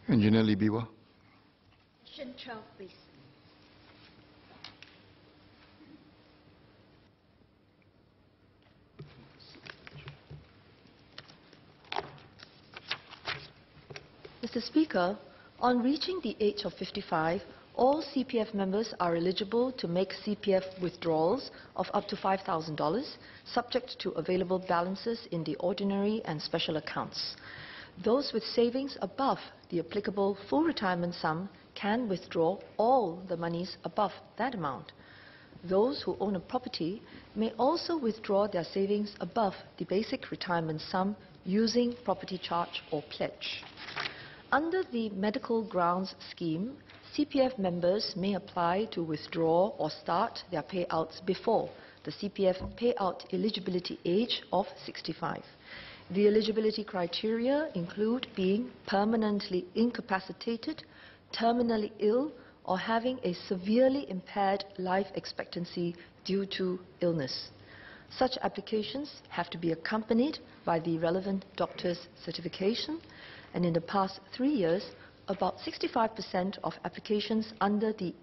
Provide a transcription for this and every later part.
Engineer Libiwa. Question 12, please. Mr. Speaker, on reaching the age of 55, all CPF members are eligible to make CPF withdrawals of up to $5,000, subject to available balances in the ordinary and special accounts. Those with savings above the applicable full retirement sum can withdraw all the monies above that amount. Those who own a property may also withdraw their savings above the basic retirement sum using property charge or pledge. Under the medical grounds scheme, CPF members may apply to withdraw or start their payouts before the CPF payout eligibility age of 65. The eligibility criteria include being permanently incapacitated, terminally ill, or having a severely impaired life expectancy due to illness. Such applications have to be accompanied by the relevant doctor's certification, and in the past 3 years, about 65% of applications under the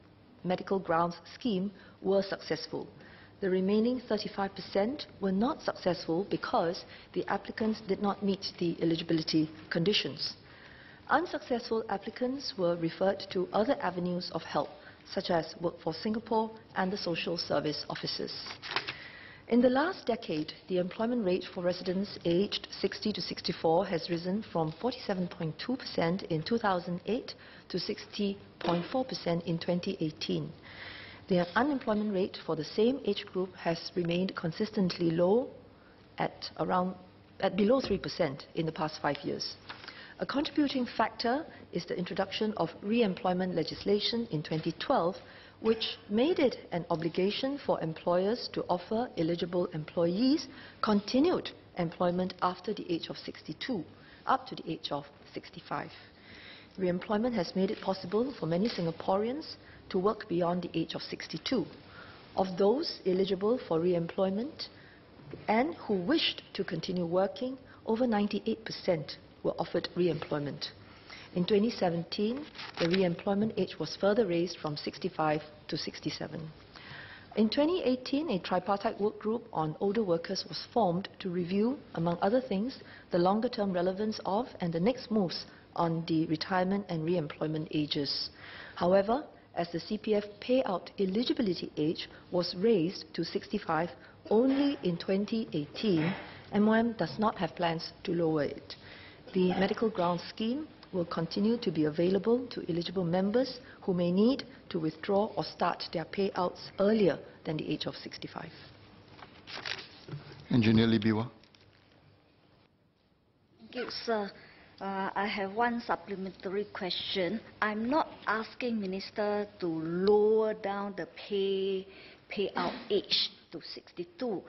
medical grounds scheme were successful. The remaining 35% were not successful because the applicants did not meet the eligibility conditions. Unsuccessful applicants were referred to other avenues of help, such as Workforce Singapore and the social service offices. In the last decade, the employment rate for residents aged 60 to 64 has risen from 47.2% in 2008 to 60.4% in 2018. The unemployment rate for the same age group has remained consistently low at below 3% in the past 5 years. A contributing factor is the introduction of re-employment legislation in 2012, which made it an obligation for employers to offer eligible employees continued employment after the age of 62, up to the age of 65. Re-employment has made it possible for many Singaporeans to work beyond the age of 62. Of those eligible for re-employment and who wished to continue working, over 98% were offered re-employment. In 2017, the re-employment age was further raised from 65 to 67. In 2018, a tripartite work group on older workers was formed to review, among other things, the longer-term relevance of and the next moves on the retirement and re-employment ages. However, as the CPF payout eligibility age was raised to 65 only in 2018, MOM does not have plans to lower it. The medical grounds scheme will continue to be available to eligible members who may need to withdraw or start their payouts earlier than the age of 65. Engineer Libiwa. Thank you, sir. I have one supplementary question. I'm not asking Minister to lower down the payout age to 62.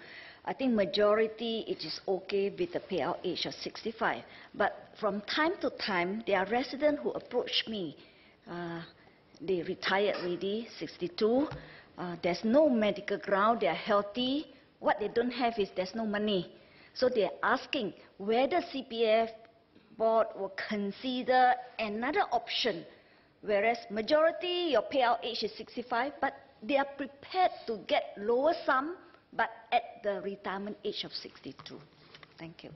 I think majority it is okay with the payout age of 65. But from time to time, there are residents who approach me. They retired already, 62. There's no medical ground. They are healthy. What they don't have is there's no money. So they are asking whether CPF board will consider another option, whereas majority your payout age is 65, but they are prepared to get lower sum, but at the retirement age of 62. Thank you.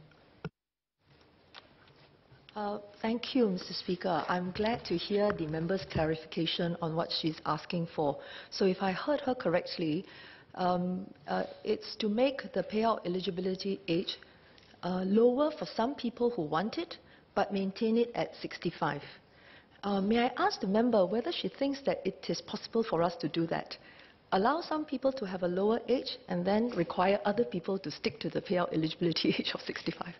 Thank you, Mr. Speaker. I'm glad to hear the member's clarification on what she's asking for. So if I heard her correctly, it's to make the payout eligibility age lower for some people who want it, but maintain it at 65. May I ask the member whether she thinks that it is possible for us to do that? Allow some people to have a lower age and then require other people to stick to the payout eligibility age of 65.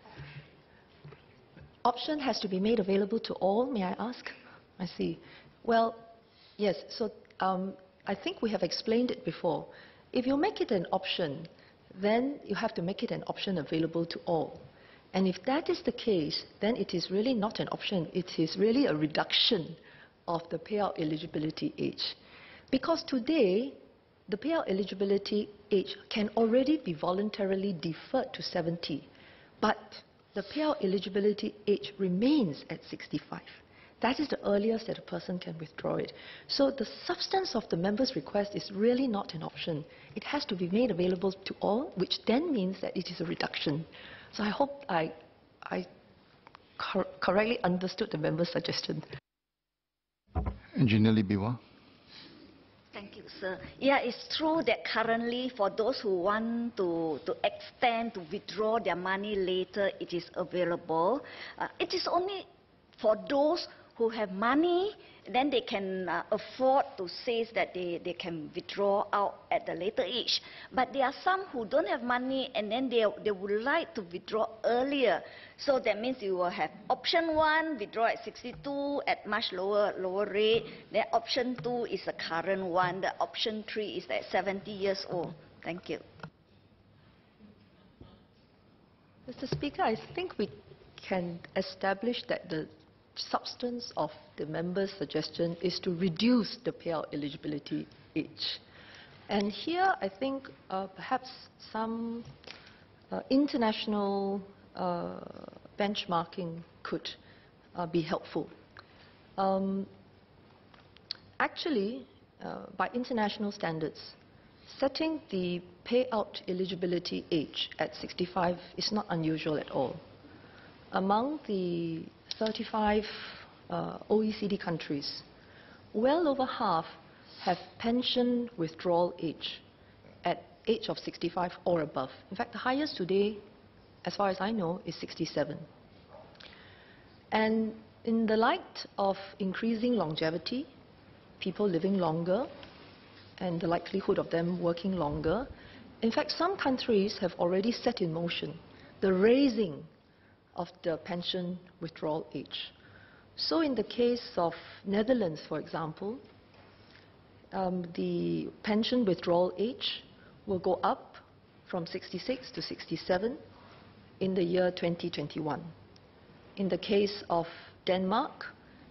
Option has to be made available to all, may I ask? I see. Well, yes, so I think we have explained it before. If you make it an option, then you have to make it an option available to all. And if that is the case, then it is really not an option. It is really a reduction of the payout eligibility age. Because today, the payout eligibility age can already be voluntarily deferred to 70, but the payout eligibility age remains at 65. That is the earliest that a person can withdraw it. So the substance of the member's request is really not an option. It has to be made available to all, which then means that it is a reduction. So I hope I correctly understood the member's suggestion. Engineer Lee Biwa. Thank you, sir. Yeah, it's true that currently for those who want to extend, to withdraw their money later, it is available. It is only for those who have money, then they can afford to say that they can withdraw out at a later age. But there are some who don't have money and then they would like to withdraw earlier. So that means you will have option 1, withdraw at 62 at much lower rate. Then option 2 is the current one. The option 3 is at 70 years old. Thank you. Mr. Speaker, I think we can establish that the substance of the member's suggestion is to reduce the payout eligibility age. And here, I think perhaps some international benchmarking could be helpful. Actually, by international standards, setting the payout eligibility age at 65 is not unusual at all. Among the 35 OECD countries, well over half have pension withdrawal age at age of 65 or above. In fact, the highest today, as far as I know, is 67. And in the light of increasing longevity, people living longer, and the likelihood of them working longer, in fact, some countries have already set in motion the raising of the pension withdrawal age. So in the case of Netherlands, for example, the pension withdrawal age will go up from 66 to 67 in the year 2021. In the case of Denmark,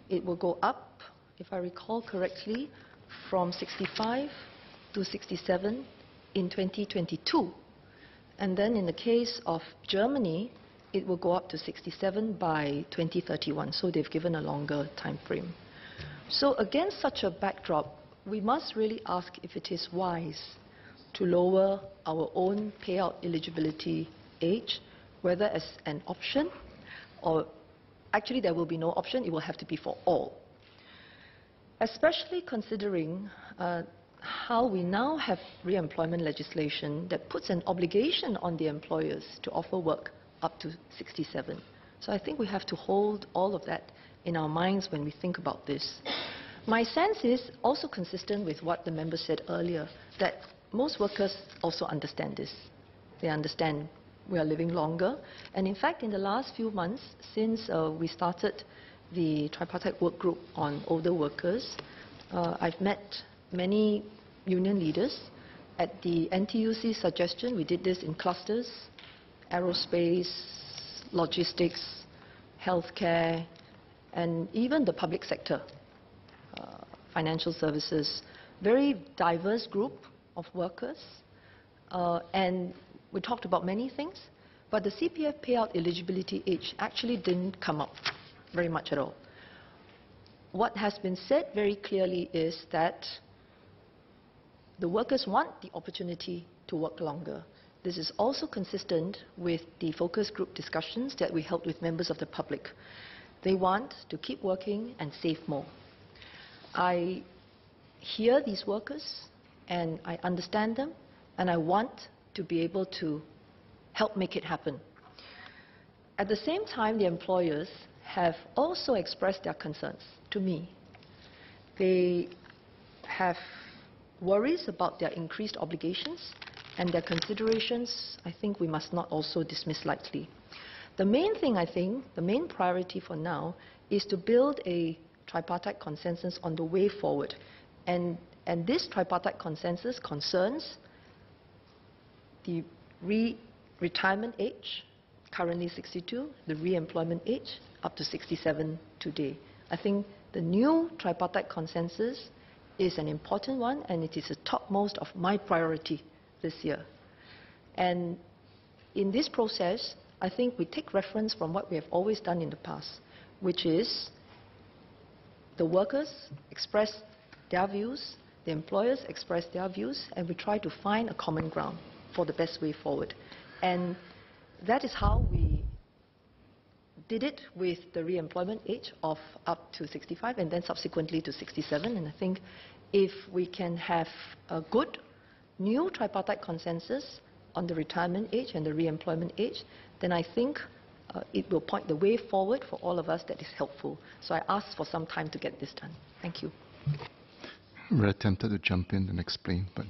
it will go up, if I recall correctly, from 65 to 67 in 2022. And then in the case of Germany, it will go up to 67 by 2031. So they've given a longer time frame. So against such a backdrop, we must really ask if it is wise to lower our own payout eligibility age, whether as an option or actually there will be no option, it will have to be for all. Especially considering how we now have re-employment legislation that puts an obligation on the employers to offer work up to 67. So I think we have to hold all of that in our minds when we think about this. My sense is also consistent with what the member said earlier, that most workers also understand this. They understand we are living longer. And in fact, in the last few months, since we started the tripartite work group on older workers, I've met many union leaders. At the NTUC's suggestion, we did this in clusters: aerospace, logistics, healthcare, and even the public sector, financial services. Very diverse group of workers. And we talked about many things, but the CPF payout eligibility age actually didn't come up very much at all. What has been said very clearly is that the workers want the opportunity to work longer. This is also consistent with the focus group discussions that we held with members of the public. They want to keep working and save more. I hear these workers and I understand them, and I want to be able to help make it happen. At the same time, the employers have also expressed their concerns to me. They have worries about their increased obligations, and their considerations, I think we must not also dismiss lightly. The main thing, I think, the main priority for now is to build a tripartite consensus on the way forward. And this tripartite consensus concerns the retirement age, currently 62, the re-employment age, up to 67 today. I think the new tripartite consensus is an important one, and it is the topmost of my priority this year. And in this process, I think we take reference from what we have always done in the past, which is the workers express their views, the employers express their views, and we try to find a common ground for the best way forward. And that is how we did it with the re-employment age of up to 65 and then subsequently to 67. And I think if we can have a good new tripartite consensus on the retirement age and the re-employment age, then I think it will point the way forward for all of us that is helpful. So I ask for some time to get this done. Thank you. I'm very tempted to jump in and explain, but